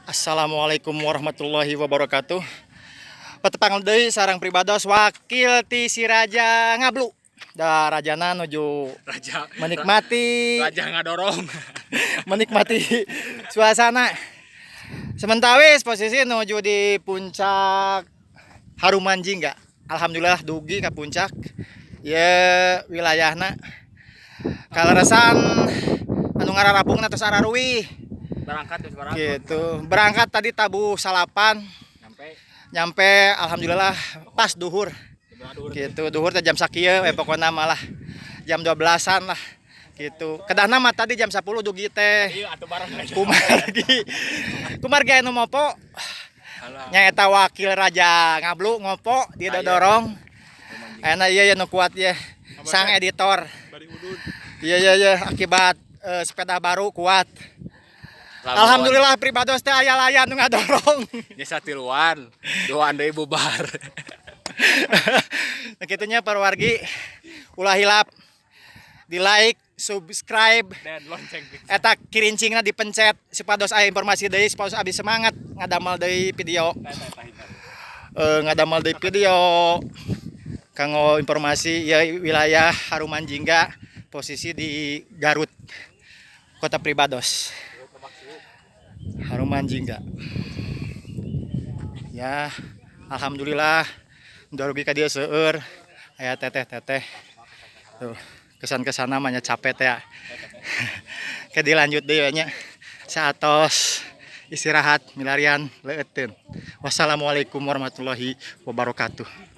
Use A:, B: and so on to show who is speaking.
A: Assalamualaikum warahmatullahi wabarakatuh. Petepang deui sareng pribados wakil ti si Raja Ngablu. Da rajana nuju
B: Raja
A: menikmati
B: Raja ngadorong.
A: menikmati suasana. Sementawis posisi nuju di puncak Haruman Jingga. Alhamdulillah dugi ka puncak. Ya wilayahna kaleresan anu ngararapungna tos araruih.
B: Berangkat ya sekarang.
A: Gitu. Berangkat tadi tabuh salapan.
B: Sampai
A: Nyampe alhamdulillah pas duhur. Gitu, duhur teh jam sakieu pokona malah jam 12-an lah. Gitu. Kedahna mah tadi jam 10 dugi teh.
B: iya atuh bareng aja.
A: Kumargi anu mopo. Nyaeta wakil Raja Ngablu ngopo di dodorong. Enak iya nu kuat ya. Sang editor. Iya akibat sepeda baru kuat. Alhamdulillah pribados teh aya layan nu ngadorong.
B: Nya satiluan, doan deui bubar.
A: Nah, kitunya perwargi ulah hilap di like, subscribe,
B: Dan lonceng.
A: eta kirincingna dipencet supados aya informasi deui supados abdi semangat ngadamel deui video. Ngadamel deui video kanggo informasi ya wilayah Haruman Jingga posisi di Garut Kota Pribados. Haruman Jingga. Ya, alhamdulillah darugi ka dieu seueur aya teteh-teteh. Tuh, kesan-kesana mah nya capek teh ya. Ke dilanjut deui nya. Saatos istirahat milarian leueteun. Wassalamualaikum warahmatullahi wabarakatuh.